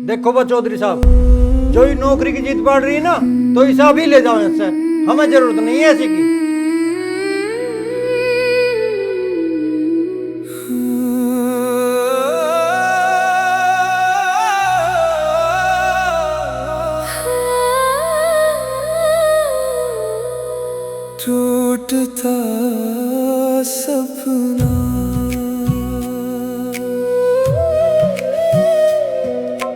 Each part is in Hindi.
देखो बा चौधरी साहब, जो ही नौकरी की जीत पड़ रही है ना, तो हिसाब ही ले जाओ इससे, हमें जरूरत नहीं है ऐसी की। टूटता सपना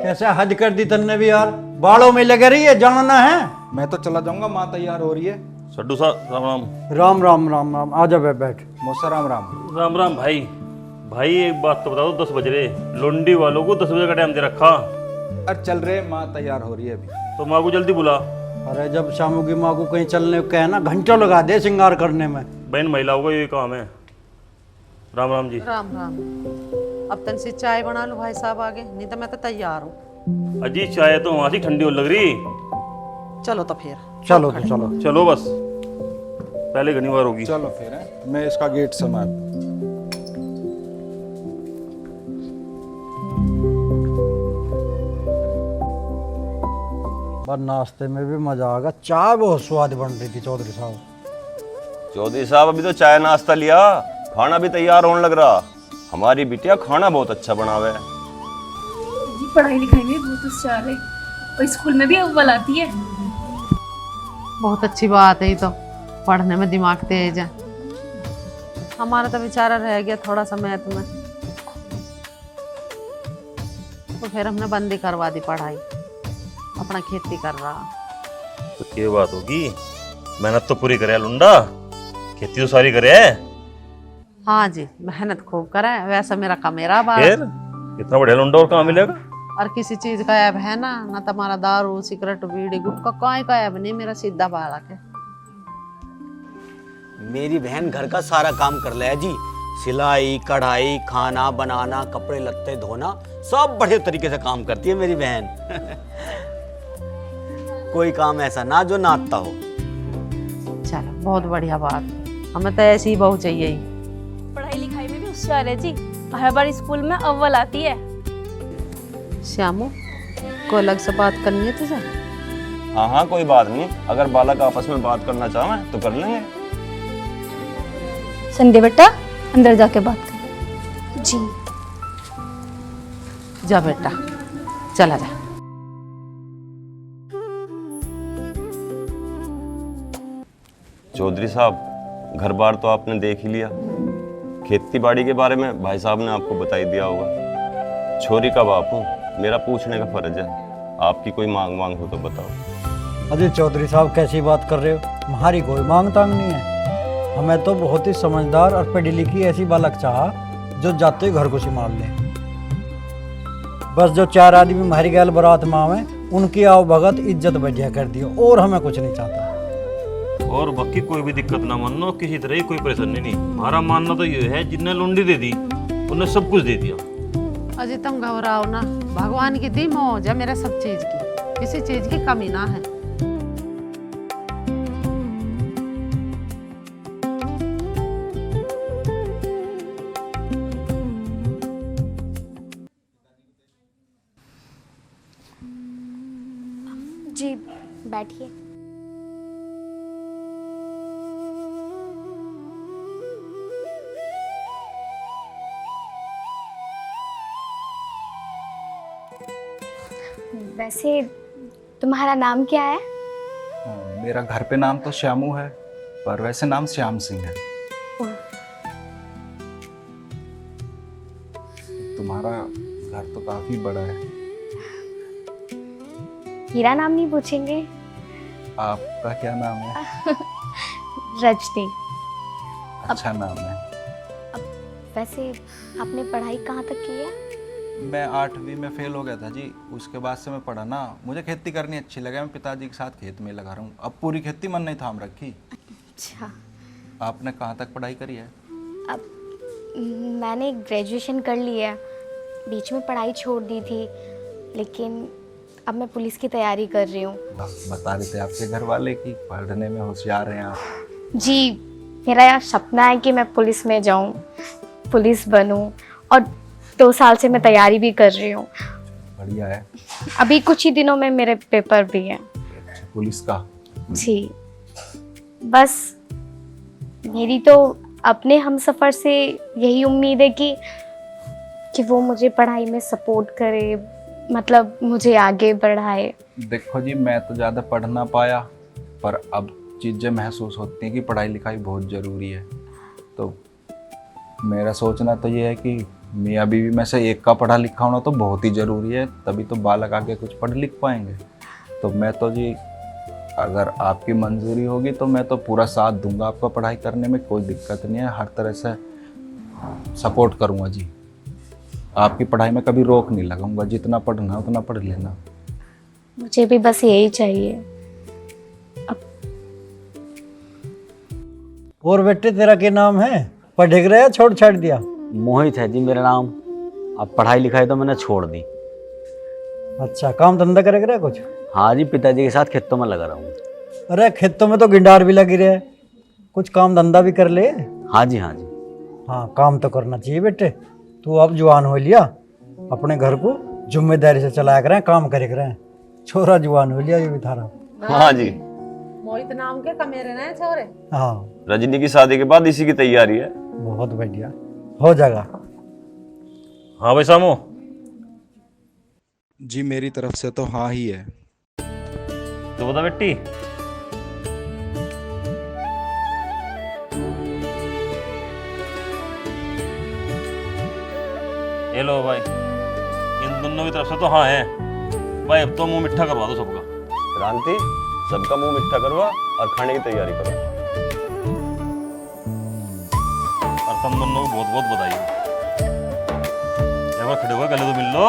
कैसे हद कर दी तन्ने भी यार, बालों में लगे रही है, जानना है। मैं तो चला जाऊंगा, माँ तैयार हो रही है। सड्डू साहब राम राम। राम राम राम राम, आजा बैठ। मौसा राम राम। राम राम भाई। भाई एक बात तो बता दो, 10 बज रहे, लोंडी वालों को 10 बजे का टाइम दे रखा। अरे चल रहे, माँ तैयार हो रही है अभी। तो माँ को जल्दी बुला। अरे जब शामू की माँ को कहीं चलने को कहे ना, घंटों लगा दे श्रृंगार करने में। बहन महिलाओं का ये काम है। राम राम जी। राम राम। अब तन से चाय बना लो भाई साहब आगे, नहीं तो मैं तो तैयार हूँ। अजी चाय तो वहां से ठंडी होने लग रही। चलो तो फिर चलो तो चलो। चलो बस, पहले घनी बार होगी। चलो फिर है? मैं इसका गेट संभाल। पर नाश्ते में भी मजा आ गया, चाय बहुत स्वाद बन रही थी चौधरी साहब। चौधरी साहब अभी तो चाय नाश्ता लिया, खाना भी तैयार होने लग रहा। हमारी बिटिया खाना बहुत अच्छा बनावे है। जी पढ़ाई लिखाई में बहुत होशियार है और स्कूल में भी अव्वल आती है। बहुत अच्छी बात है, ये तो पढ़ने में दिमाग तेज है। हमारा तो बेचारा रह गया थोड़ा सा मैथ में, तो फिर हमने बंदी करवा दी पढ़ाई, अपना खेती कर रहा। तो ये बात होगी, मेहनत तो पूरी करे लुंडा, खेती तो सारी करे। हाँ जी, मेहनत खूब करा है, वैसा मेरा कमेरा बात। फिर इतना बढ़िया लुंडा और कहाँ मिलेगा। और किसी चीज का ऐब है ना तुम्हारा दारू सिगरेट बीड़ी गुटखा कोई का ऐब नहीं, मेरा सीधा बालक है। मेरी बहन घर का सारा काम कर ले है जी, सिलाई कढ़ाई खाना बनाना कपड़े लत्ते धोना सब बढ़िया तरीके से काम करती है मेरी बहन। कोई काम ऐसा ना जो ना आता हो। चलो बहुत बढ़िया बात, हमें तो ऐसी ही बहू चाहिए ही। पढ़ाई लिखाई में भी होशियार है जी, हर बार स्कूल में अव्वल आती है। श्यामू को अलग से बात करनी है तुझे? हाँ हाँ कोई बात नहीं, अगर बालक आपस में बात करना चाहें तो कर लेंगे। संडे बेटा अंदर जाके बात कर। जी जा बेटा, चला जा। चौधरी साहब घर बार तो आपने देख ही लिया, खेती बाड़ी के बारे में भाई साहब ने आपको बता ही दिया होगा। छोरी का बाप हूँ, मेरा पूछने का फर्ज है। आपकी कोई मांग मांग हो तो बताओ। अरे चौधरी साहब कैसी बात कर रहे हो, हमारी कोई मांग तांग नहीं है। हमें तो बहुत ही समझदार और पढ़ी लिखी ऐसी बालक चाहा जो जाते ही घर को संभाल ले। बस जो 4 आदमी हमारी गैल बारात में आवे, उनकी आओ भगत इज्जत बढ़िया कर दियो, और हमें कुछ नहीं चाहता। और बाकी कोई भी दिक्कत ना मानो, किसी तरह की कोई परेशानी नहीं। हमारा मानना तो ये है, जिन्हें लुंडी दे दी उन्हें सब कुछ दे दिया। अजय तुम घबराओ ना, भगवान की दी मौज है मेरा सब चीज की, किसी चीज की कमी ना है। जी बैठिए। वैसे तुम्हारा नाम क्या है? मेरा घर पे नाम तो श्यामू है, पर वैसे नाम श्याम सिंह है। तुम्हारा घर तो काफी बड़ा है। हीरा नाम नहीं पूछेंगे? आपका क्या नाम है? रजनी। अच्छा नाम है। वैसे आपने पढ़ाई कहाँ तक की है? मैं 8वीं में फेल हो गया था जी, उसके बाद से मैं पढ़ा ना, मुझे खेती करनी अच्छी लगे, मैं पिताजी के साथ खेत में लगा रहा हूँ। अब पूरी खेती मन नहीं थाम रखी। अच्छा। आपने कहाँ तक पढ़ाई करी है? अब मैंने ग्रेजुएशन कर ली है, बीच में पढ़ाई छोड़ दी थी, लेकिन अब मैं पुलिस की तैयारी कर रही हूँ। बता रहे थे आपके घर वाले कि पढ़ने में होशियार हैं आप। जी मेरा यह सपना है कि मैं पुलिस में जाऊँ, पुलिस बनूँ, और 2 साल से मैं तैयारी भी कर रही हूँ। बढ़िया है। अभी कुछ ही दिनों में मेरे पेपर भी हैं। पुलिस का? जी, बस मेरी तो अपने हमसफ़र से यही उम्मीद है कि वो मुझे पढ़ाई में सपोर्ट करे, मतलब मुझे आगे बढ़ाए। देखो जी, मैं तो ज़्यादा पढ़ ना पाया, पर अब चीज़ें महसूस होती हैं कि पढ़ाई लिखाई बहुत ज़रूरी है। तो मेरा सोचना तो ये है कि मियाँ बीवी में से एक का पढ़ा लिखा होना तो बहुत ही ज़रूरी है, तभी तो बालक आगे कुछ पढ़ लिख पाएंगे। तो मैं तो जी, अगर आपकी मंजूरी होगी तो मैं तो पूरा साथ दूंगा आपका पढ़ाई करने में, कोई दिक्कत नहीं है, हर तरह से सपोर्ट करूंगा जी। आपकी पढ़ाई में कभी रोक नहीं लगाऊंगा, जितना पढ़ना उतना पढ़ लेना। मुझे भी बस यही चाहिए। और बेटे तेरा क्या नाम है? पढ़ रहा है छोड़ छाड़ दिया? मोहित है जी मेरा नाम। अब पढ़ाई लिखाई तो मैंने छोड़ दी। अच्छा, काम धंधा करेगा कुछ? हाँ जी, पिताजी के साथ खेतों में लगा रहा हूँ। अरे खेतों में तो गिंडार भी लगी रहे, कुछ काम धंधा भी कर ले। हाँ जी, हाँ जी। हाँ, काम तो करना चाहिए बेटे। तू अब जवान हो लिया, अपने घर को जिम्मेदारी से चलाया करें, काम करे करें। छोरा जवान हो लिया ये भी थारा। हाँ जी, मोहित नाम के कमेरे ना छोरे। हाँ, रजनी की शादी के बाद इसी की तैयारी है। बहुत बढ़िया, हो जाएगा। हाँ भाई सामू, जी मेरी तरफ से तो हाँ ही है। तो बता बेटी। ये लो भाई, इन दोनों की तरफ से तो हाँ है भाई। अब तो मुंह मिठा करवा दो सबका। क्रांति, सबका मुंह मिठा करवा और खाने की तैयारी करो। और तुम दोनों को बहुत बहुत बधाई हो। एक बार खड़े हुए गले तो मिल लो।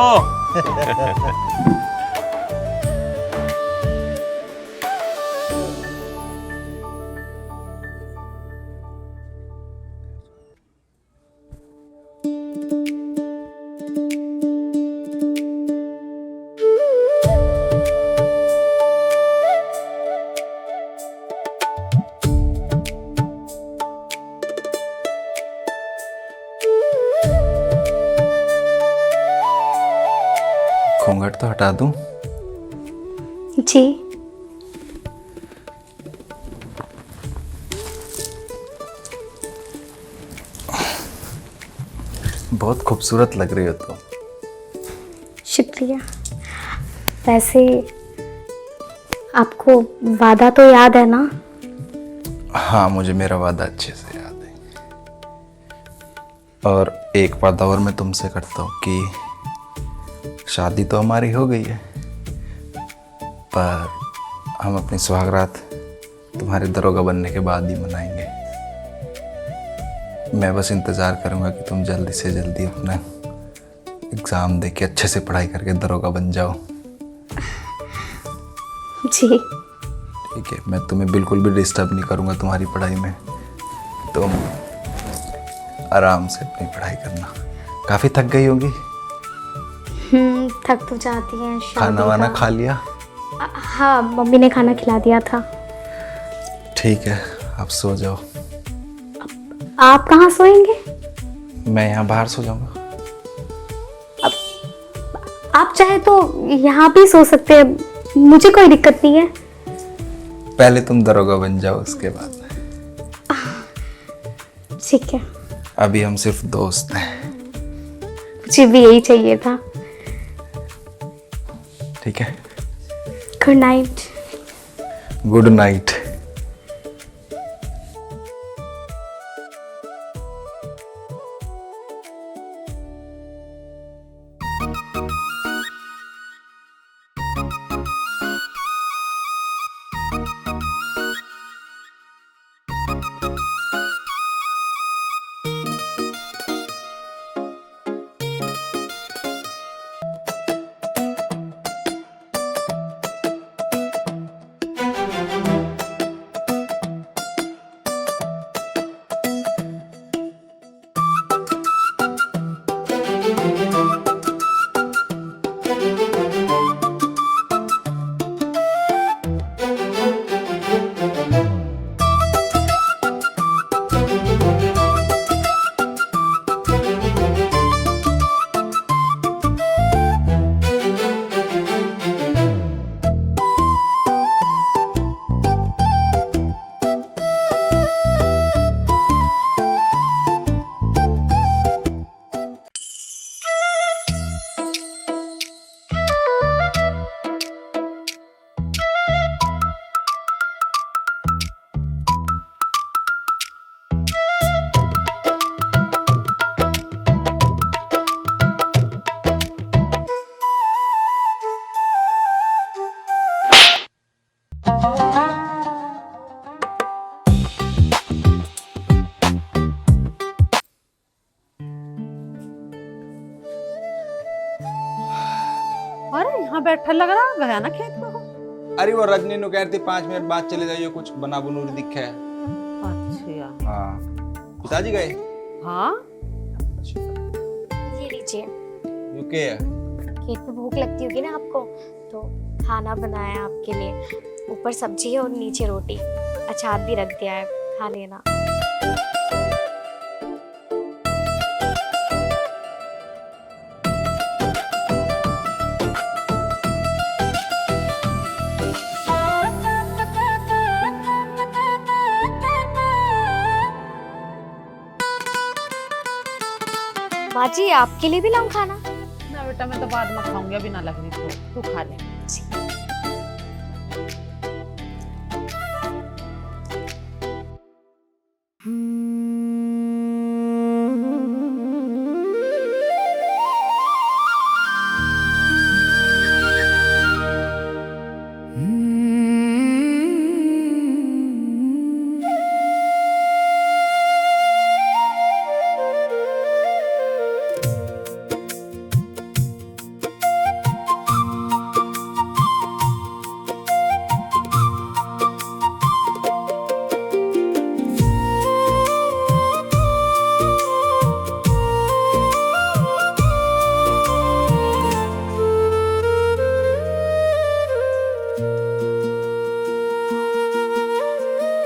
घूंघट तो हटा दूं? जी, बहुत खूबसूरत लग रही हो तो। शुक्रिया। वैसे आपको वादा तो याद है ना? हाँ, मुझे मेरा वादा अच्छे से याद है। और एक वादा और मैं तुमसे करता हूँ कि शादी तो हमारी हो गई है, पर हम अपनी सुहागरात तुम्हारे दरोगा बनने के बाद ही मनाएंगे। मैं बस इंतज़ार करूँगा कि तुम जल्दी से जल्दी अपना एग्ज़ाम दे के अच्छे से पढ़ाई करके दरोगा बन जाओ। जी, ठीक है, मैं तुम्हें बिल्कुल भी डिस्टर्ब नहीं करूँगा तुम्हारी पढ़ाई में। तुम आराम से अपनी पढ़ाई करना। काफ़ी थक गई होगी? थक तो जाती हैं। खाना वाना खा लिया? हाँ, मम्मी ने खाना खिला दिया था। ठीक है, अब सो जाओ। आप कहाँ सोएंगे? मैं यहाँ बाहर सो जाऊँगा। आप चाहे तो यहाँ भी सो सकते हैं, मुझे कोई दिक्कत नहीं है। पहले तुम दरोगा बन जाओ, उसके बाद। ठीक है, अभी हम सिर्फ दोस्त हैं। मुझे भी यही चाहिए था। ठीक है, गुड नाइट। Good night. अरे यहाँ बैठा लग रहा, गया ना खेत में हो? अरे वो रजनी नु कहती 5 मिनट बाद चले जाइए, कुछ बना बनूरी दिखे है। अच्छा। हाँ पिताजी गए? हाँ ये लीजिए। यूके है। खेत में भूख लगती होगी ना आपको, तो खाना बनाया आपके लिए, ऊपर सब्जी है और नीचे रोटी, अचार भी रख दिया है, खा लेना। माँ जी आपके लिए भी लाऊं खाना? ना बेटा, मैं तो बाद में खाऊंगी, अभी ना लग रही तो तू खा ले।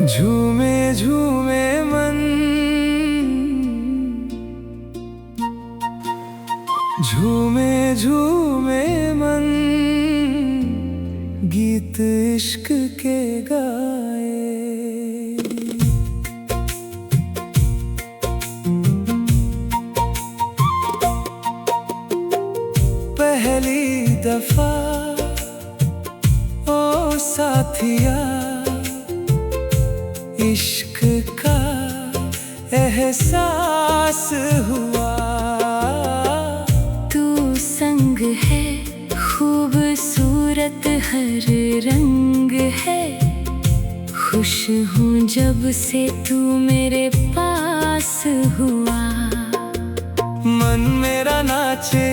झूमे झूमे मन, झूमे झूमे मन, गीत इश्क के गाए। पहली दफा ओ साथिया, इश्क का एहसास हुआ। तू संग है, खूबसूरत हर रंग है, खुश हूँ जब से तू मेरे पास हुआ। मन मेरा नाचे,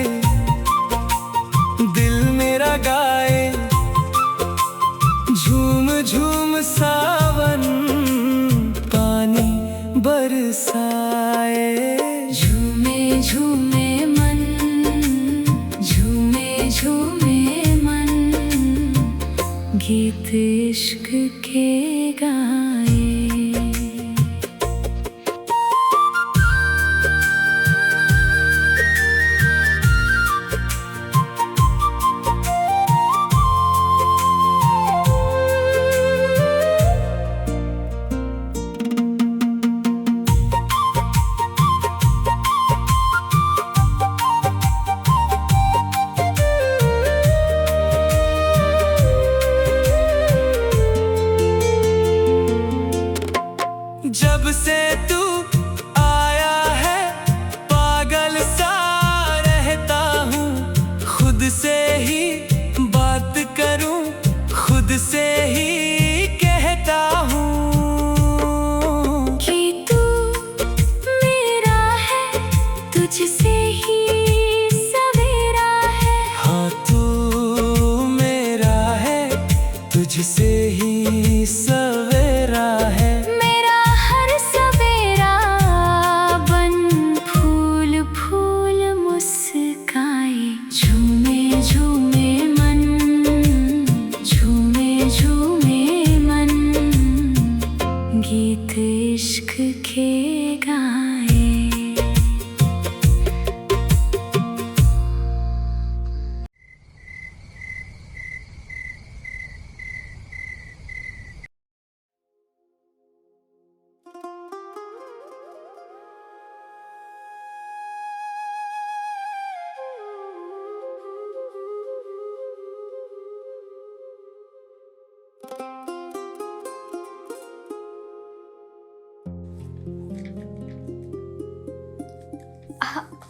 दिल मेरा गाए, झूम झूम सावन पानी बरसाए। झूमे झूमे मन, झूमे झूमे मन, गीत इश्क के गाए। जब से तू आया है, पागल सा रहता हूँ, खुद से ही बात करूँ, खुद से ही कहता हूँ कि तू मेरा है, तुझसे ही सवेरा है। हाँ तू मेरा है, तुझसे ही सवेरा है। मेरा हर सवेरा बन फूल फूल मुस्काए। झूमे झूमे मन, झूमे झूमे मन, गीत इश्क के गाए।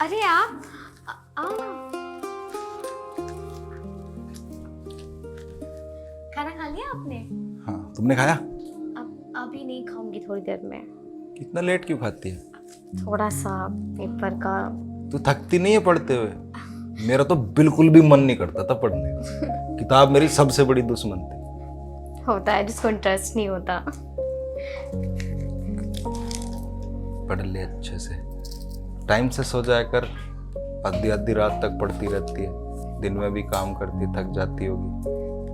अरे आप आओ ना। खाना खा लिया आपने? हाँ तुमने खाया? अब अभी नहीं खाऊंगी, थोड़ी देर में। कितना लेट क्यों खाती है? थोड़ा सा पेपर का। तू थकती नहीं है पढ़ते हुए? मेरा तो बिल्कुल भी मन नहीं करता था पढ़ने का। किताब मेरी सबसे बड़ी दुश्मन थी। होता है जिसको इंटरेस्ट नहीं होता। पढ़ ले अच्छे से, टाइम से सो जाया कर। आधी आधी रात तक पढ़ती रहती है, दिन में भी काम करती, थक जाती होगी।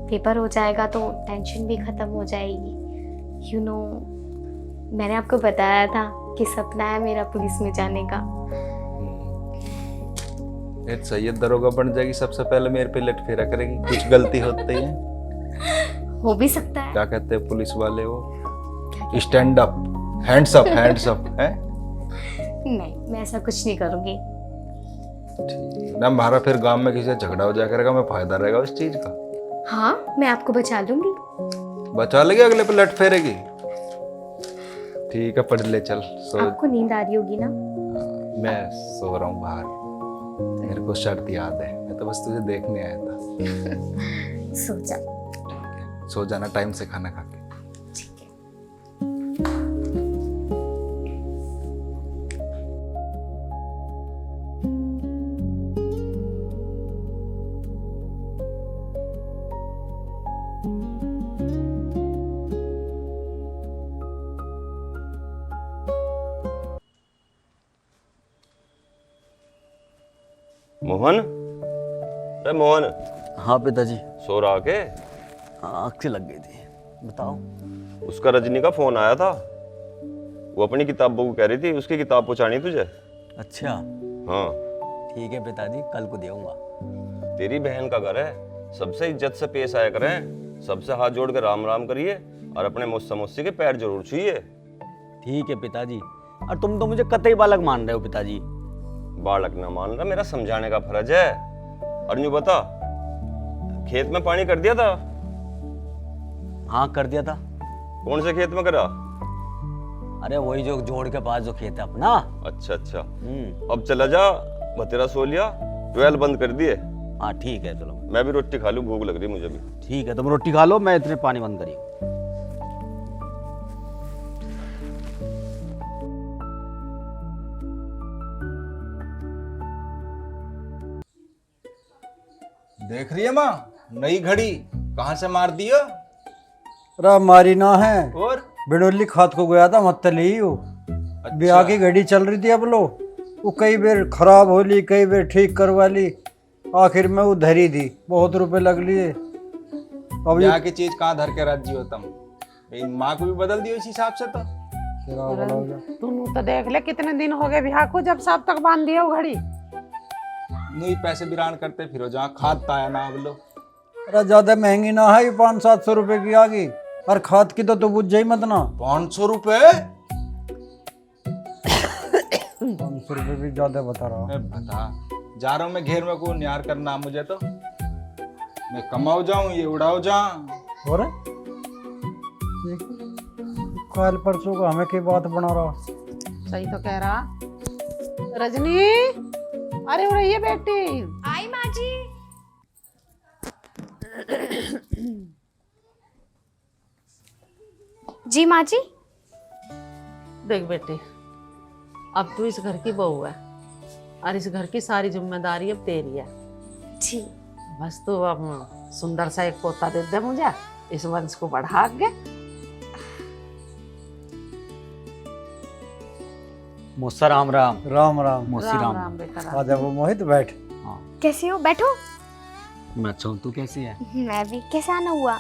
पेपर हो जाएगा तो टेंशन भी खत्म हो जाएगी। यू नो, मैंने आपको बताया था कि सपना है मेरा पुलिस में जाने का। ये सैयद दरोगा बन जाएगी, सबसे पहले मेरे पे लट फेरा करेगी। कुछ गलती होती है, हो भी सकता है। क्या कहते हैं पुलिस वाले वो, stand up, hands up, hands up है। नहीं, मैं ऐसा कुछ नहीं करूंगी। ना हमारा फिर गांव में किसी से झगड़ा हो जाया करेगा, मैं फायदा रहेगा उस चीज का। हाँ, मैं आपको बचा लूंगी। बचा लेगी, अगले पे लट फेरेगी। ठीक है, पढ़ ले, चल सो। आपको नींद आ रही होगी ना? मैं सो रहा हूँ बाहर, मेरे को शर्त याद है, मैं तो बस तुझे देखने आया था। सो जा। सो जाना टाइम से, खाना खा के। ठीक है। मोहन, अरे मोहन, हाँ पिताजी। सो रहा के? आँख से लग गई थी। बताओ। उसका रजनी का फोन आया था, वो अपनी किताबों को कह रही थी उसकी किताब पहुंचानी तुझे। अच्छा, हाँ, ठीक है पिताजी, कल को देऊंगा। तेरी बहन का घर है, सबसे इज्जत से पेश आया करें, सबसे हाथ जोड़ के राम राम करिए और अपने मुस्सा मुस्सी के पैर जरूर छुइए। ठीक है पिताजी। और तुम तो मुझे कतई बालक मान रहे हो पिताजी। बालक ना मान रहा, मेरा समझाने का फर्ज है। और यूं बता, खेत में पानी कर दिया था? हाँ, कर दिया था। कौन से खेत में करा? अरे वही जो जोड़ के पास जो खेत है अपना। अच्छा अच्छा, अब चला जा, बतेरा सो लिया, ट्वेल्व बंद कर दिए। हाँ ठीक है, चलो। मैं भी रोटी खा लूं, भूख लग रही मुझे भी। ठीक है, तुम रोटी खा लो, मैं इतने पानी बंद करी। देख रही है माँ, नई घड़ी कहाँ से मार दिया। रा मारी ना है, और बिडोली खाद को गया था मत ली हो। ब्याह की घड़ी चल रही थी अब लो, वो कई बार खराब हो ली, कई बार ठीक करवा ली, आखिर में वो धरी दी, बहुत रुपए लग लिए। अब ब्याह की चीज कहाँ धर के राजी हो तुम। इन माँ को भी बदल दियो इस हिसाब से। तो तू तो देख ले कितने दिन हो गए ब्याह को, जब साहब तक बांध दिया वो घड़ी। नहीं पैसे बिरान करते फिर जहाँ खाद पाया ना अब लो। अरे ज्यादा महंगी ना है, 500-700 रुपए की आ गई। और खाद की तो बुझ जाई मत ना। 500 रुपए? 500 रुपए भी ज्यादा बता रहा हूँ। बता, जा रहा हूँ मैं घेर में को न्यार करना मुझे। तो मैं कमाओ जाऊं, ये उड़ाओ जाऊं। और कल परसों को हमें की बात बना रहा। सही तो कह रहा। रजनी, अरे हो रही है बेटी। आई माँ जी। जी माँ जी। देख बेटी, अब तू इस घर की बहू है और इस घर की सारी जिम्मेदारी अब तेरी है। जी। बस तू अब सुंदर सा एक पोता दे दे मुझे, इस वंश को बढ़ा आगे। मुस्सा राम राम। राम राम। मोसी राम राम। राम बेटा राम। आजा वो मोहित बैठ। कैसे हो? बैठो। मैं अच्छा हूँ, तू कैसी है? मैं भी। कैसे आना हुआ?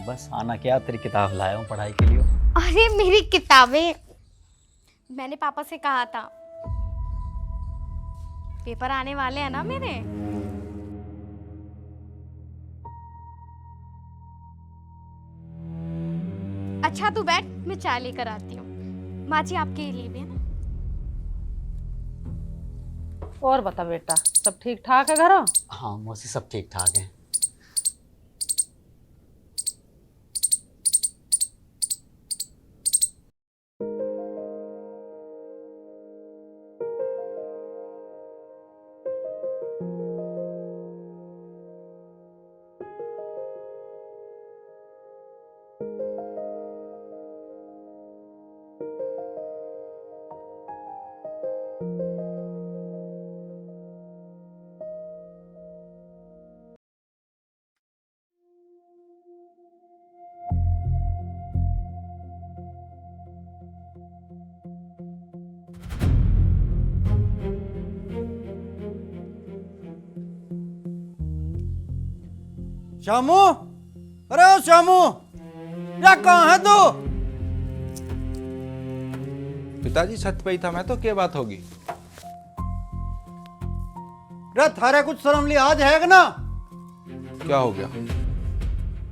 बस आना क्या, तेरी किताब लाया हूँ पढ़ाई के लिए। अरे मेरी किताबें, मैंने पापा से कहा था, पेपर आने वाले हैं ना मेरे। अच्छा तू बैठ, मैं चाय लेकर आती हूँ। माँ जी आपके लिए भी है ना? और बता बेटा, सब ठीक ठाक है घर? हाँ मौसी, सब ठीक ठाक है। श्यामू, अरे ओ श्यामू, या कहाँ है तू? पिताजी छत पे ही था मैं तो, क्या बात होगी? रे थारे कुछ शर्म लिहाज है कि ना? क्या हो गया?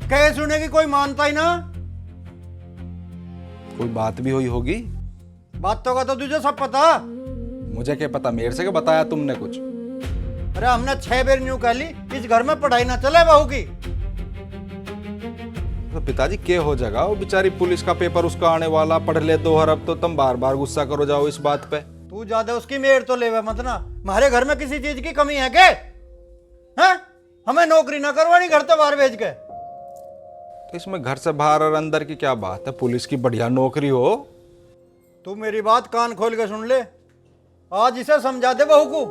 कहे सुने की कोई मानता ही ना। कोई बात भी हुई होगी? बातों का तो तुझे सब पता। मुझे क्या पता, मेरे से क्या बताया तुमने कुछ? अरे हमने 6 बार न्यू कह ली इस घर में पढ़ाई ना चले बहू की। तो पिताजी क्या हो जाएगा, वो बेचारी पुलिस का पेपर उसका आने वाला, पढ़ ले 2 अरब तो तुम बार बार गुस्सा करो जाओ इस बात पे। तू ज्यादा उसकी मेर तो लेवे मत ना। हमारे घर में किसी चीज की कमी है के? हैं? हमें नौकरी ना करवानी घर तो बाहर भेज के। तो इसमें घर से बाहर और अंदर की क्या बात है? पुलिस की बढ़िया नौकरी हो। तू मेरी बात कान खोल के सुन ले। आज इसे समझा दे बहू को,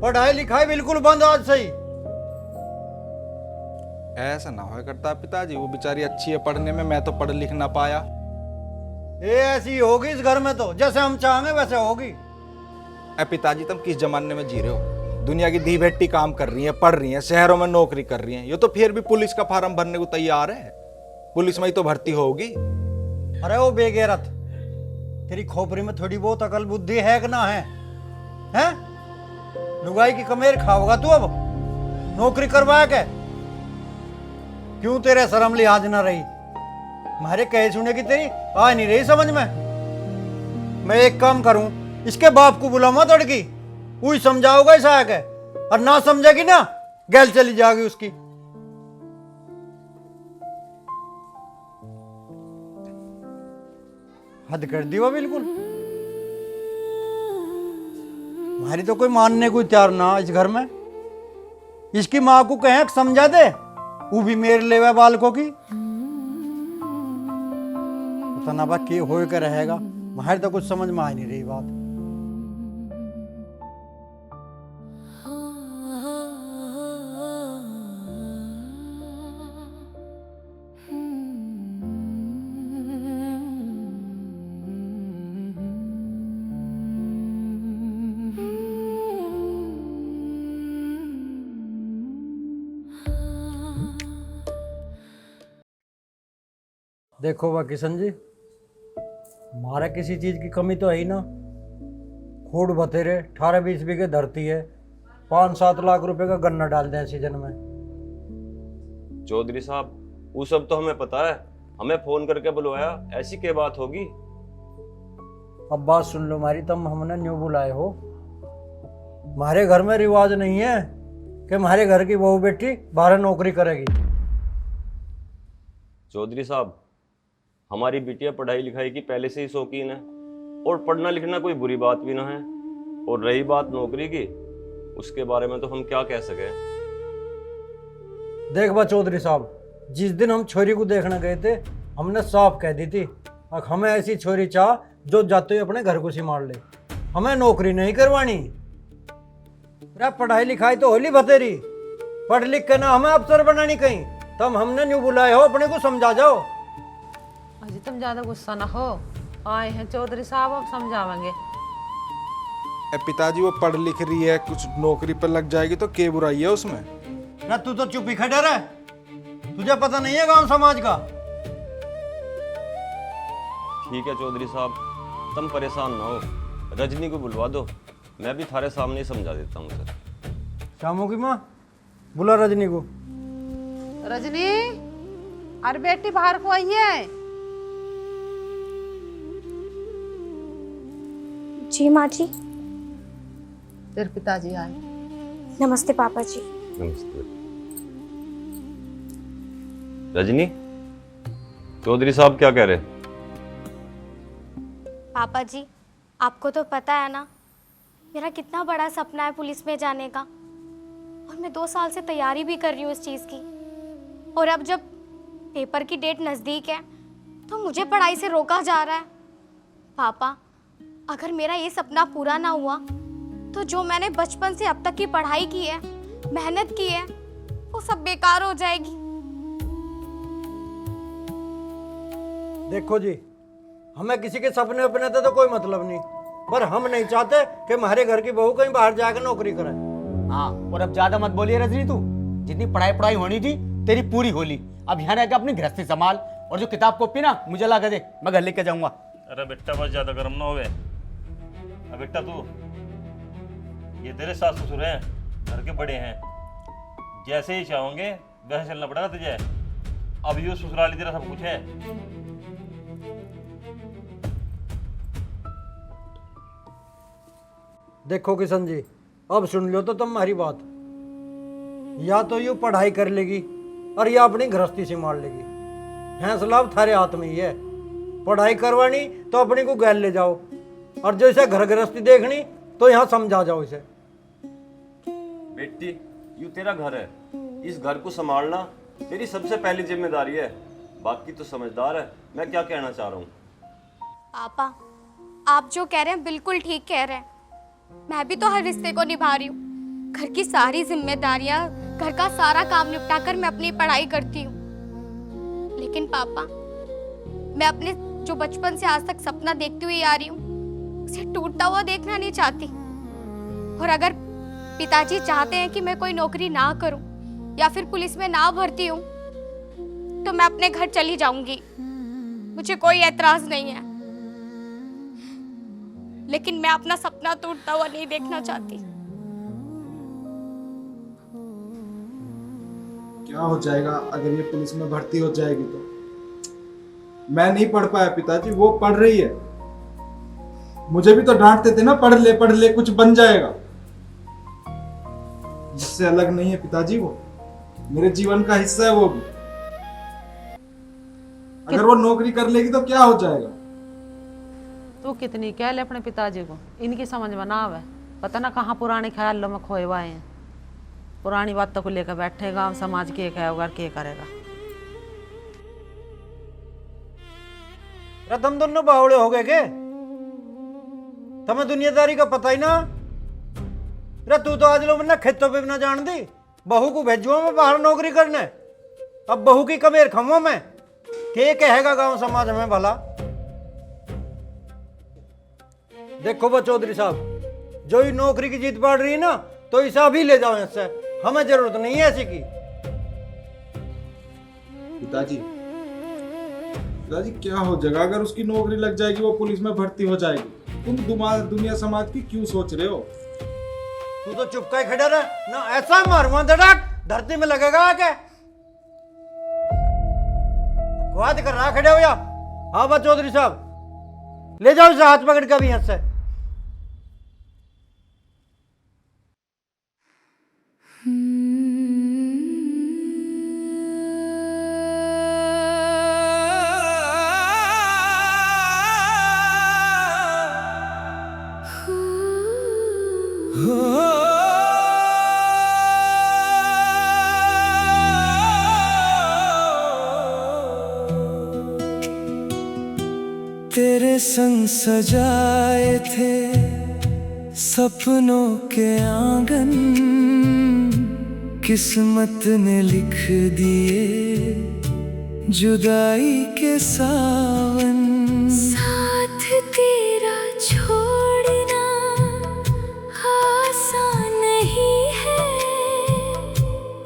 पढ़ाई लिखाई बिल्कुल बंद आज से ही। ऐसा ना हो करता पिताजी, वो बेचारी अच्छी है पढ़ने में, मैं तो पढ़ लिख ना पाया। ये ऐसी होगी इस घर में तो, जैसे हम चाहेंगे वैसे होगी। पिताजी तुम किस जमाने में जी रहे हो? दुनिया की धी बेटी काम कर रही है, पढ़ रही है, शहरों में नौकरी कर रही है, ये तो फिर भी पुलिस का फार्म भरने को तैयार है। पुलिस में ही तो भर्ती होगी। अरे वो बेगैरत, तेरी खोपड़ी में थोड़ी बहुत अकल बुद्धि है कि ना है? हैं? लुगाई की कमेर खाओगा तू अब? नौकरी करवाया के? क्यों तेरे शर्म लिहाज ना रही? हमारे कहे सुने की तेरी आ नहीं रही समझ में। मैं एक काम करूं, इसके बाप को बुलाऊंगा तड़की, वही समझाओगा ऐसा है, और ना समझेगी ना गैल चली जाएगी उसकी। हद कर दी वो बिल्कुल। हमारी तो कोई मानने को तैयार ना इस घर में। इसकी माँ को कहें समझा दे, वो भी मेरे लेवा बालकों की। पता ना बा के हो के रहेगा, हमारी तो कुछ समझ में आ नहीं रही बात। देखो बा किशन जी, हमारा किसी चीज की कमी तो है ही ना। खूड बतेरे 18-20 बीघे धरती है, 5-7 लाख रुपए का गन्ना डाल दें सीजन में। चौधरी साहब, वो सब तो हमें पता है, हमें फोन करके बुलवाया, ऐसी क्या बात होगी? अब बात सुन लो हमारी, तब हमने न्यू बुलाए हो। हमारे घर में रिवाज नहीं है कि हमारे घर की बहू बेटी बाहर नौकरी करेगी। चौधरी साहब, हमारी बिटिया पढ़ाई लिखाई की पहले से ही शौकीन है, और पढ़ना लिखना कोई बुरी बात भी ना है। और रही बात नौकरी की, उसके बारे में तो हम क्या कह सके। देख बा चौधरी साहब, जिस दिन हम छोरी को देखने गए थे, हमने साफ कह दी थी, अब हमें ऐसी छोरी चाह जो जाते हुए अपने घर को संभाल ले, हमें नौकरी नहीं करवानी। अरे पढ़ाई लिखाई तो होली बतेरी, पढ़ लिख के ना हमें अफसर बनानी कहीं, तब हमने न्यू बुलाए हो, अपने को समझा जाओ। अजी तुम ज्यादा गुस्सा ना हो, आए हैं चौधरी साहब, अब समझावेंगे। पिताजी वो पढ़ लिख रही है, कुछ नौकरी पर लग जाएगी तो क्या बुराई है उसमें? ना तू तो चुप ही खड़ा रहे, तुझे पता नहीं है गांव समाज का। ठीक है चौधरी साहब, तुम परेशान ना हो, रजनी को बुलवा दो, मैं भी थारे सामने ही समझा देता हूँ सर। शामू की माँ बुला रजनी को। रजनी, अरे बेटी बाहर को आई है। जी माँ जी। तेरे पिताजी आए। नमस्ते पापा जी। नमस्ते। रजनी, चौधरी साहब क्या कह रहे? पापा जी, आपको तो पता है ना मेरा कितना बड़ा सपना है पुलिस में जाने का, और मैं 2 साल से तैयारी भी कर रही हूँ इस चीज़ की। और अब जब पेपर की डेट नज़दीक है तो मुझे पढ़ाई से रोका जा रहा है। पापा, अगर मेरा ये सपना पूरा ना हुआ तो जो मैंने बचपन से अब तक की पढ़ाई की है, मेहनत की है, वो सब बेकार हो जाएगी। देखो जी, हमें किसी के सपने अपने तो कोई मतलब नहीं, पर हम नहीं चाहते कि हमारे घर की बहू कहीं बाहर जाकर नौकरी करे। हाँ, और अब ज्यादा मत बोलिए रजनी तू, जितनी पढ़ाई पढ़ाई होनी थी तेरी पूरी होली। अब यहाँ रह के अपनी गृहस्थी संभाल, और जो किताब कॉपी ना मुझे ला के दे, मैं घर लेके जाऊंगा। अरे बेटा बस ज्यादा गर्म ना होवे। अब बेटा तू, ये तेरे सास ससुर हैं, घर के बड़े हैं, जैसे ही चाहोगे वैसे चलना पड़ेगा तुझे। अब यो ससुराली तेरा सब कुछ है। देखो किशन जी, अब सुन लो तो तुम्हारी बात। या तो यूँ पढ़ाई कर लेगी और या अपनी गृहस्थी संभाल लेगी। फैसला अब थारे हाथ में ही है। पढ़ाई करवानी तो अपनी को गैल ले जाओ, और जो इसे घर गृहस्थी देखनी तो यहाँ समझा जाओ इसे। बेटी, यू तेरा घर है, इस घर को संभालना तेरी सबसे पहली जिम्मेदारी है। बाकी तो समझदार है, मैं क्या कहना चाह रहा हूँ। पापा, आप जो कह रहे हैं बिल्कुल ठीक कह रहे हैं। मैं भी तो हर रिश्ते को निभा रही हूँ। घर की सारी जिम्मेदारियां, घर का सारा काम निपटा कर मैं अपनी पढ़ाई करती हूँ। लेकिन पापा, मैं अपने जो बचपन से आज तक सपना देखती हुई आ रही हूँ, उसे टूटता हुआ देखना नहीं चाहती। और अगर पिताजी चाहते हैं कि मैं कोई नौकरी ना करूं या फिर पुलिस में ना भर्ती हूं, तो मैं अपने घर चली जाऊंगी। मुझे कोई ऐतराज नहीं है, लेकिन मैं अपना सपना टूटता हुआ नहीं देखना चाहती। क्या हो जाएगा अगर ये पुलिस में भर्ती हो जाएगी तो? मैं नहीं पढ़ पाया पिताजी, वो पढ़ रही है। मुझे भी तो डांटते थे ना, पढ़ ले कुछ बन जाएगा। मुझसे अलग नहीं है पिताजी, वो मेरे जीवन का हिस्सा है वो भी। अगर वो नौकरी कर लेगी तो क्या हो जाएगा? तू कितनी कह ले अपने पिताजी को, इनकी समझ में ना आवे। पता ना कहाँ पुराने ख्यालों में खोए हुए हैं। पुरानी बातों को लेकर बैठेगा, समाज के कहेगा, के करेगा। तुम दोनों बावड़े हो गए के? तुम्हें दुनियादारी का पता ही ना? रे तू तो आज लो ना खेतों पे भी ना जान दी। बहू को भेजुआ मैं बाहर नौकरी करने, अब बहू की कमेर खाऊंगा मैं। के कहेगा गांव समाज में भला? देखो वो चौधरी साहब, जो ही नौकरी की जीत पड़ रही है ना, तो इसे अभी ले जाओ इससे। हमें जरूरत नहीं है ऐसी की। पिताजी क्या हो जाएगा अगर उसकी नौकरी लग जाएगी, वो पुलिस में भर्ती हो जाएगी? तुम दुनिया समाज की क्यों सोच रहे हो? तू तो चुप का ही खड़ा रहा ना, ऐसा मारूंगा धड़ाक धरती में लगेगा क्या? वाद कर रहा खड़े हो या? हाँ बा चौधरी साहब, ले जाओ इसे हाथ पकड़ के भी यहाँ से। तेरे संग सजाए थे सपनों के आंगन, किस्मत ने लिख दिए जुदाई के सावन। साथ तेरा छोड़ना आसान नहीं है,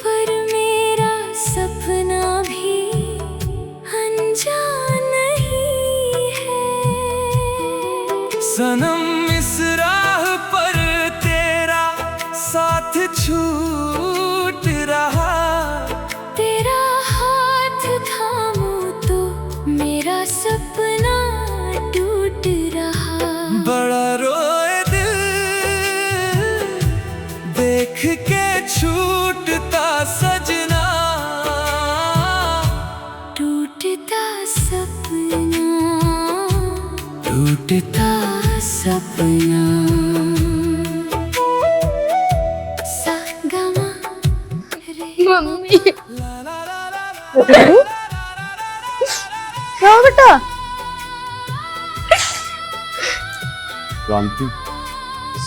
पर मेरा सपना भी अनजान नहीं है। सनम इस राह पर तेरा साथ छूट रहा, तेरा हाथ थामूं तो मेरा सपना टूट रहा। बड़ा रोए दिल देख के छूटता सजना, टूटता सपना, टूटता सपना। सा गा मा रे। मम्मी, क्या बेटा? क्रांति,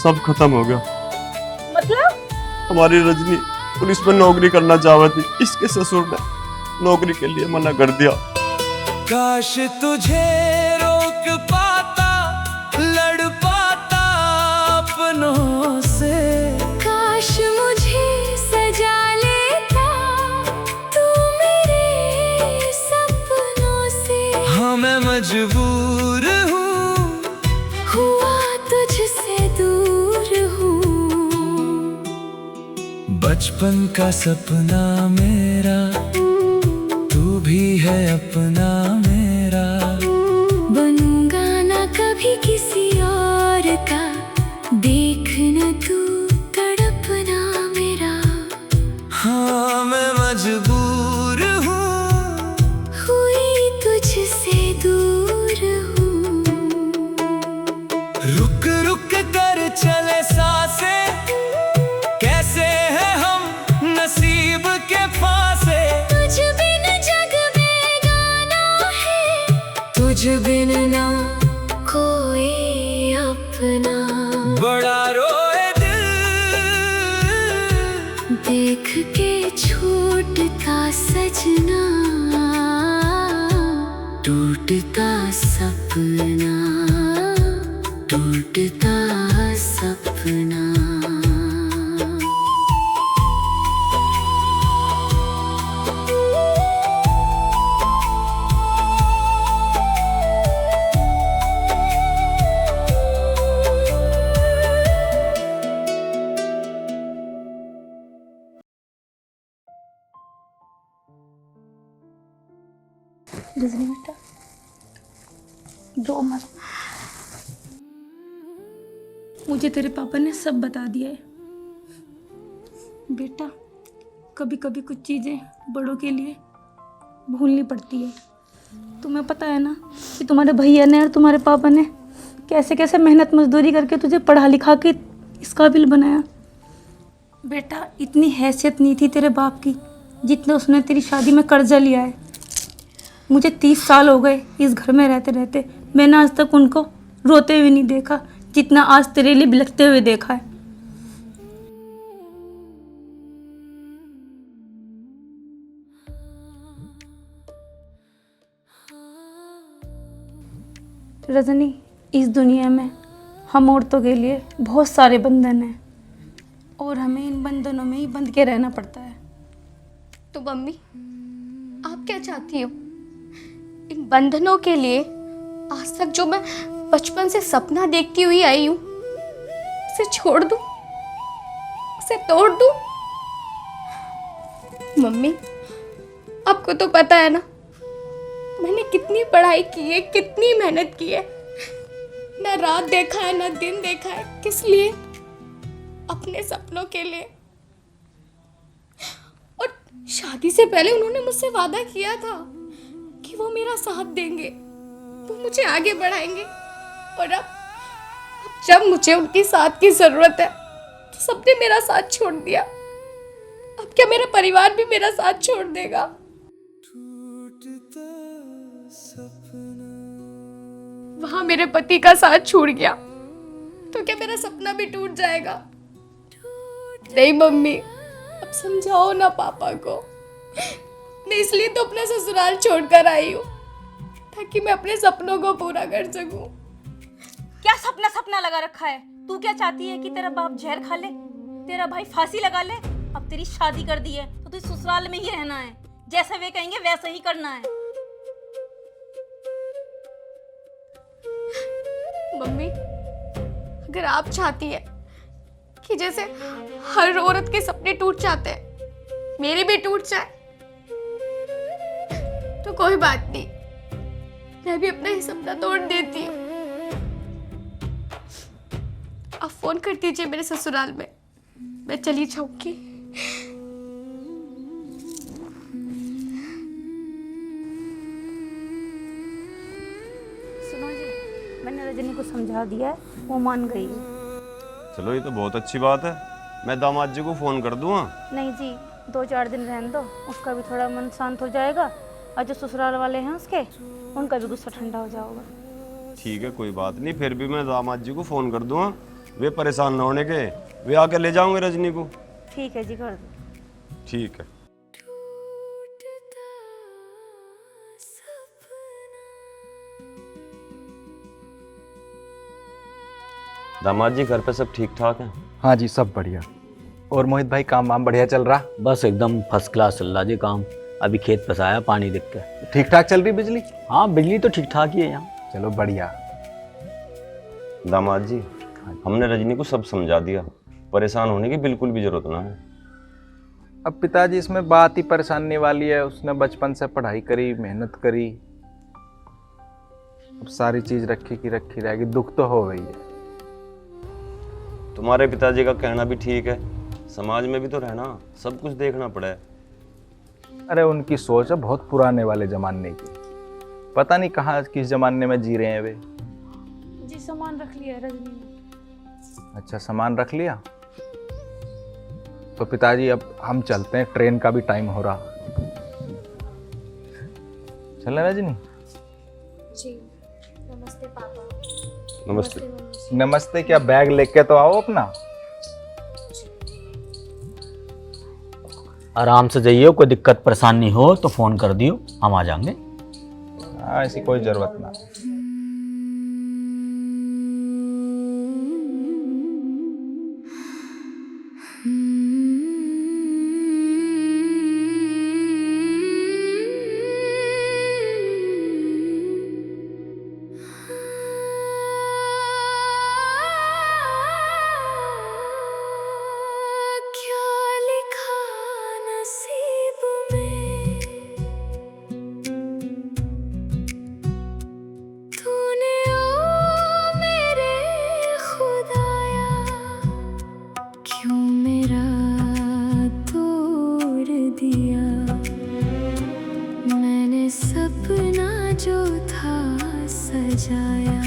सब खत्म हो गया। मतलब? हमारी रजनी पुलिस में नौकरी करना चाह रही थी, इसके ससुर ने नौकरी के लिए मना कर दिया। काश तुझे रोक पाता, लड़ पाता अपनों से। काश मुझे सजा लेता मजबूर हूँ, हुआ तुझसे दूर हूँ। बचपन का सपना मेरा, तू भी है अपना मेरा। बनूंगा ना कभी किसी और का, देखना तू तड़पना मेरा। हाँ मैं मजबूर हूँ, हुई तुझसे दूर हूँ। रुक रुक कर चले सांसें, कैसे हैं हम नसीब के फांसे। तुझ बिन जग बेगाना है, तुझ बिन ना कोई अपना। बड़ा रोए दिल, देख के छूटता सजना, टूटता सपना, टूटता सपना। रजनी बेटा, रो मत। मुझे तेरे पापा ने सब बता दिया है बेटा। कभी कभी कुछ चीज़ें बड़ों के लिए भूलनी पड़ती है। तुम्हें पता है ना कि तुम्हारे भैया ने और तुम्हारे पापा ने कैसे कैसे मेहनत मजदूरी करके तुझे पढ़ा लिखा के इस काबिल बनाया। बेटा इतनी हैसियत नहीं थी तेरे बाप की जितना उसने तेरी शादी में कर्जा लिया है। मुझे 30 साल हो गए इस घर में रहते रहते, मैंने आज तक उनको रोते हुए नहीं देखा जितना आज तेरे लिए बिलखते हुए देखा है। रजनी, इस दुनिया में हम औरतों के लिए बहुत सारे बंधन हैं और हमें इन बंधनों में ही बंध के रहना पड़ता है। तो मम्मी, आप क्या चाहती हो? इन बंधनों के लिए आज तक जो मैं बचपन से सपना देखती हुई आई हूँ, उसे छोड़ दूँ, उसे तोड़ दूँ? मम्मी, आपको तो पता है ना मैंने कितनी पढ़ाई की है, कितनी मेहनत की है। ना रात देखा है ना दिन देखा है। किस लिए? अपने सपनों के लिए। और शादी से पहले उन्होंने मुझसे वादा किया था कि वो मेरा साथ देंगे, वो मुझे आगे बढ़ाएंगे। और अब जब मुझे उनके साथ की जरूरत है तो सबने मेरा साथ छोड़ दिया। अब क्या मेरा परिवार भी मेरा साथ छोड़ देगा? वहां मेरे पति का साथ छूट गया तो क्या मेरा सपना भी टूट जाएगा? नहीं मम्मी, अब समझाओ ना पापा को। मैं इसलिए तो अपना ससुराल छोड़कर आई हूँ ताकि मैं अपने सपनों को पूरा कर सकूं। क्या सपना सपना लगा रखा है? तू क्या चाहती है कि तेरा बाप जहर खा ले, तेरा भाई फांसी लगा ले? अब तेरी शादी कर दी है तो तुझे ससुराल में ही रहना है, जैसे वे कहेंगे वैसा ही करना है। मम्मी, अगर आप चाहती है कि जैसे हर औरत के सपने टूट जाते हैं मेरे भी टूट जाए तो कोई बात नहीं, मैं भी अपना ही सपना तोड़ देती हूँ। आप फोन कर दीजिए मेरे ससुराल में, मैं चली जाऊंगी। सुनो जी, मैंने रजनी को समझा दिया है, वो मान गई है। चलो ये तो बहुत अच्छी बात है। मैं दामाद जी को फ़ोन कर दूँ? नहीं जी, 2-4 दिन रहने दो, उसका भी थोड़ा मन शांत हो जाएगा और जो ससुराल वाले हैं उसके, उनका भी गुस्सा ठंडा हो जाएगा। ठीक है, कोई बात नहीं। फिर भी मैं दामाद जी को फ़ोन कर दूँगा, वे परेशान ना होने के, वे आके ले जाऊँगे रजनी को। ठीक है जी, कर दो। ठीक है। दामाद जी, घर पे सब ठीक ठाक हैं? हाँ जी, सब बढ़िया। और मोहित भाई, काम वाम बढ़िया चल रहा? बस एकदम फर्स्ट क्लास चल रहा जी काम। अभी खेत पसाया पानी देख के। ठीक ठाक चल रही बिजली? हाँ बिजली तो ठीक ठाक ही है यहाँ। चलो बढ़िया। दामाद जी, हमने रजनी को सब समझा दिया, परेशान होने की बिल्कुल भी जरूरत ना है। अब पिताजी इसमें बात ही परेशानी वाली है, उसने बचपन से पढ़ाई करी, मेहनत करी, अब सारी चीज रखी की रखी रहेगी, दुख तो हो गई है। तुम्हारे पिताजी का कहना भी ठीक है, समाज में भी तो रहना, सब कुछ देखना पड़ा है। अरे उनकी सोच है बहुत पुराने वाले जमाने की, पता नहीं कहाँ किस जमाने में जी रहे हैं वे। जी सामान रख लिया रजनी ने। अच्छा सामान रख लिया, तो पिताजी अब हम चलते हैं, ट्रेन का भी टाइम हो रहा। चले रजनी? जी नमस्ते पापा। नमस्ते। नमस्ते क्या, बैग लेके तो आओ अपना। आराम से जाइए, कोई दिक्कत परेशानी हो तो फोन कर दियो, हम आ जाएंगे। हाँ ऐसी कोई जरूरत ना। सपना जो था सजाया,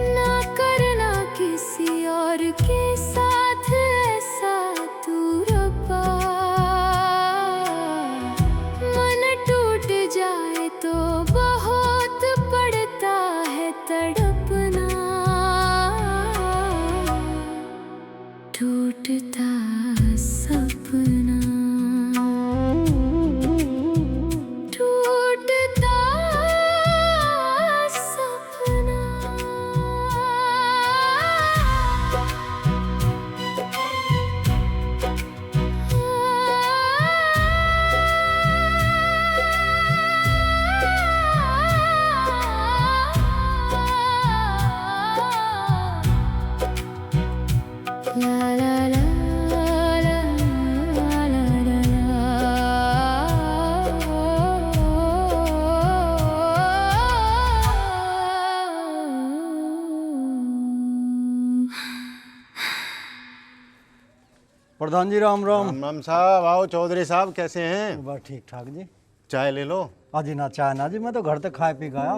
ना करना किसी और के साथ ऐसा तू रब्बा, मन टूट जाए तो बहुत पड़ता है तड़पना, टूटता सपना, टूटता सपना। La la la la la la प्रधान जी राम राम। राम साहब, आओ चौधरी साहब, कैसे हैं? बस ठीक ठाक जी। चाय ले लो। अजी ना चाय ना जी, मैं तो घर तक खाए पी गया,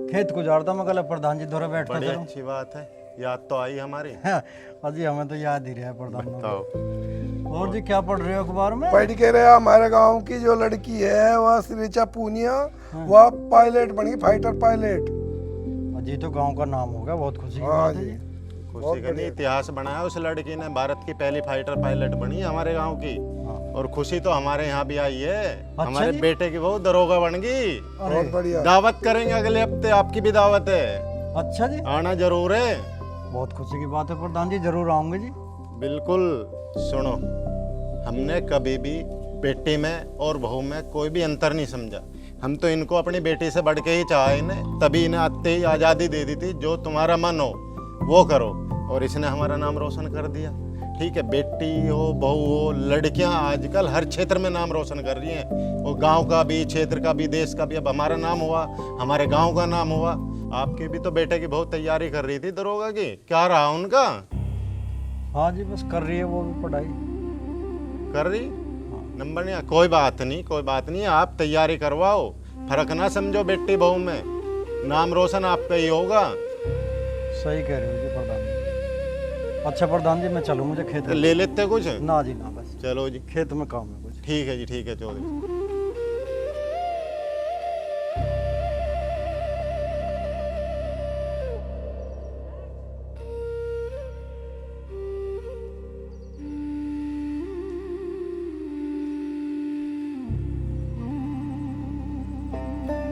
खेत गुजारता, मैं कल प्रधान जी धोरे बैठता बड़ी चलूं। अच्छी बात है, याद तो आई हमारी। अजी हमें तो याद ही रहा है प्रधान। बताओ और जी क्या पढ़ रहे हो अखबार में? पढ़ के रहे, हमारे गांव की जो लड़की है वह श्रीचा पूनिया, वह पायलट बनी, फाइटर पायलट। अजी तो गांव का नाम हो गया, बहुत खुशी की बात है जी। खुशी का नहीं, इतिहास बनाया उस लड़की ने, भारत की पहली फाइटर पायलट बनी हमारे गांव की। और खुशी तो हमारे यहाँ भी आई है, हमारे जी? बेटे की बहू दरोगा बन गई। बहुत बढ़िया। दावत करेंगे अगले हफ्ते, आपकी भी दावत है। अच्छा जी, आना जरूर है। बहुत खुशी की बात है प्रधान जी, जरूर आऊंगे जी। बिल्कुल। सुनो, हमने कभी भी बेटी में और बहू में कोई भी अंतर नहीं समझा। हम तो इनको अपनी बेटी से बढ़ के ही चाहा इन्हें, तभी इन्हें आते ही आज़ादी दे दी थी, जो तुम्हारा मन हो वो करो। और इसने हमारा नाम रोशन कर दिया। ठीक है, बेटी हो बहू हो, लड़कियां आजकल हर क्षेत्र में नाम रोशन कर रही हैं, वो गांव का भी, क्षेत्र का भी, देश का भी। अब हमारा नाम हुआ, हमारे गांव का नाम हुआ। आपकी भी तो बेटे की बहुत तैयारी कर रही थी दरोगा की, क्या रहा उनका? हाँ जी, बस कर रही है वो भी पढ़ाई। कर रही? नंबर नहीं, कोई बात नहीं, कोई बात नहीं, आप तैयारी करवाओ, फर्क ना समझो बेटी बहू में, नाम रोशन आपका ही होगा। सही कह रहे हो जी प्रधान जी। अच्छा प्रधान जी, मैं चलूँ, मुझे खेत में ले लेते कुछ? ना जी ना, बस चलो जी, खेत में काम है कुछ। ठीक है जी, ठीक है चौधरी।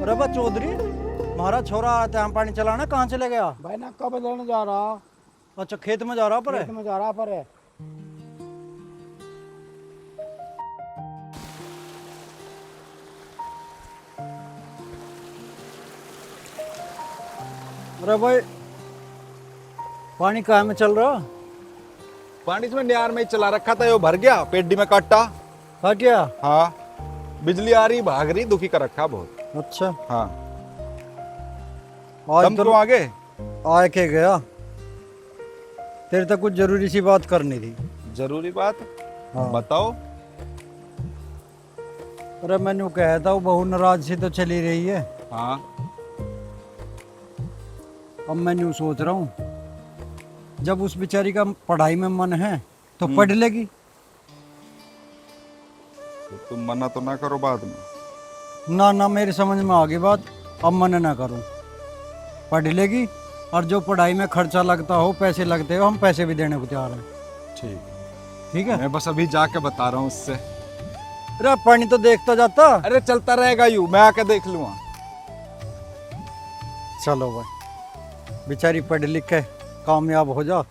अरे बा चौधरी, हमारा छोरा आता है पानी चलाना, कहाँ चले गया? भाई नक्का बदलने जा रहा। अच्छा खेत में जा रहा पर खेत में जा रहा पर है। अरे भाई पानी कहाँ में चल रहा? पानी इसमें नियार में ही चला रखा था, यो भर गया, पेड्डी में काटा। कट गया? हाँ, बिजली आ रही, भाग रही, दुखी कर रखा बहुत। अच्छा हाँ। आज तुम क्यों आगे? आए के गया, तेरे तक कुछ जरूरी सी बात करनी थी। जरूरी बात? हाँ। बताओ। अरे मैंने कहा था वो बहू नाराज सी तो चली रही है। हाँ। अब मैं यूँ सोच रहा हूँ, जब उस बेचारी का पढ़ाई में मन है तो पढ़ लेगी। तो तुम मना तो ना करो बाद में। ना ना, मेरी समझ में आ गई बात, अब मना ना करूँ। पढ़ लेगी और जो पढ़ाई में खर्चा लगता हो, पैसे लगते हो, हम पैसे भी देने को तैयार हैं। ठीक, ठीक है। मैं बस अभी जाके बता रहा हूँ उससे। अरे पानी तो देखता जाता। अरे चलता रहेगा यूं, मैं आके देख लूँगा। चलो भाई, बेचारी पढ़ लिख के कामयाब हो जा,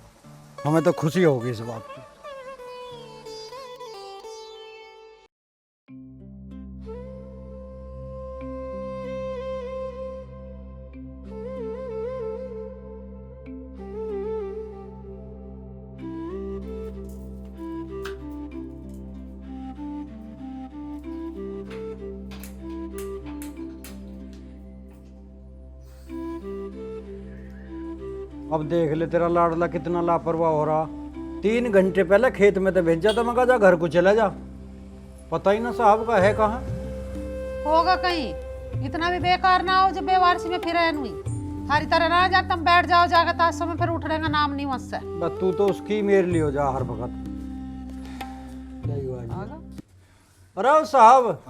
हमें तो खुशी होगी इस बात की। अब देख ले तेरा लाडला कितना लापरवाह हो रहा। 3 घंटे पहले खेत में तो भेजा था, मैं कहा जा घर को चला जा। पता ही ना साहब का है कहाँ। होगा कहीं, इतना भी बेकार ना हो जब बेवारसी में फिर नहीं हरी तरह ना जा, तुम बैठ जाओ जाकर ताश में, फिर उठने का नाम नहीं मुझसे। बस तू तो उसकी मेरे लिए हो जा हर वक्त। अरे ओ साहब,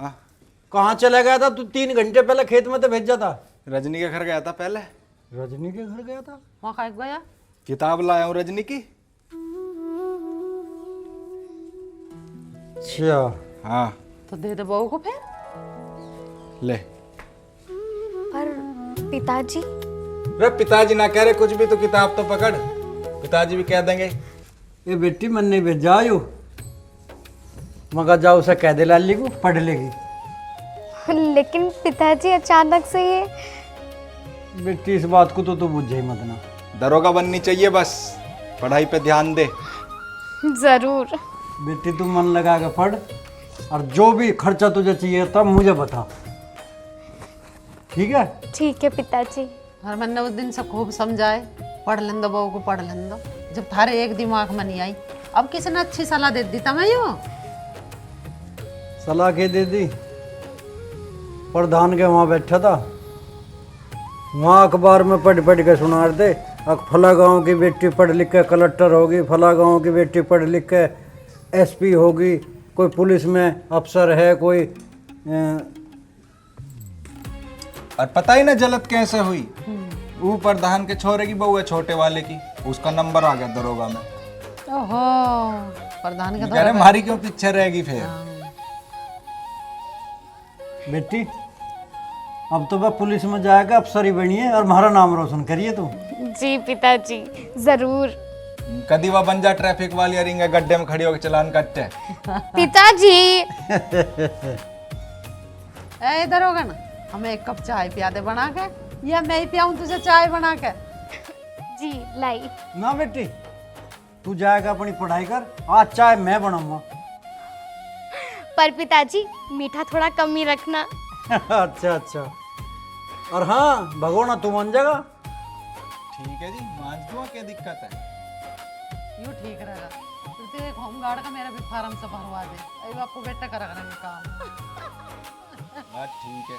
कहाँ चला गया था तू? 3 घंटे पहले खेत में तो भेजा था। रजनी के घर गया था पहले। रजनी के घर गया था? वहाँ कहाँ गया? किताब लाया हूँ रजनी की। अच्छा हाँ। तो दे दे बहू को फिर। ले। पर पिताजी? रे पिताजी ना कह रहे कुछ भी तो किताब तो पकड़, पिताजी भी कह देंगे। ये बेटी मन नहीं भेजा आयु, मगर जाओ उसे कह दे लाली को पढ़ लेगी। लेकिन पिताजी अचानक से ये। बेटी इस बात को तो तू बुझे ही मत ना। दरोगा बननी चाहिए, बस पढ़ाई पे ध्यान दे। जरूर। बेटी तू मन लगा के पढ़, और जो भी खर्चा तुझे चाहिए तब मुझे बता, ठीक है? ठीक है पिताजी। और मैंने उस दिन से खूब समझाए, पढ़ लें दो बहू को, पढ़ लें दो। जब थारे एक दिमाग में नहीं आई, अब किसी ने अच्छी सलाह दे दी मैं यूँ। सलाह के दे दी? प्रधान के वहाँ बैठा था, वहाँ अखबार में पढ़ पढ़ के सुना रहे थे, फला गांव की बेटी पढ़ लिख के कलेक्टर होगी, फला गांव की बेटी पढ़ लिख के एसपी होगी, कोई पुलिस में अफसर है, कोई और पता ही ना जलत कैसे हुई। वो प्रधान के छोरे की बहू है, छोटे वाले की, उसका नंबर आ गया दरोगा में। ओहो, प्रधान का कह रहे हमारी क्यों पीछे रहेगी फिर। बेटी अब तो वह पुलिस में जाएगा, अफसर ही बनिए और हमारा नाम रोशन करिए तुम। जी पिताजी जरूर। कदी वह बन जा ट्रैफिक वाली रिंगे गड्ढे में खड़ी होकर चलान काटते। पिताजी। ए इधर होगा ना, हमें एक कप चाय पिया दे बना के, या मैं ही पियाऊं तुझे चाय बना के? जी लाई। ना बेटी, तू जाएगा अपनी पढ़ाई कर, आज चाय मैं बनाऊंगा। पर पिताजी मीठा थोड़ा कम ही रखना। अच्छा अच्छा, और हाँ भगोना तू मान जाएगा। ठीक है जी, मान दूंगा, क्या दिक्कत है? यूँ ठीक रहेगा। तो एक होमगार्ड का मेरा भी फार्म से भरवा दे, अरे आपको बेटा करा करेंगे काम। बात ठीक है।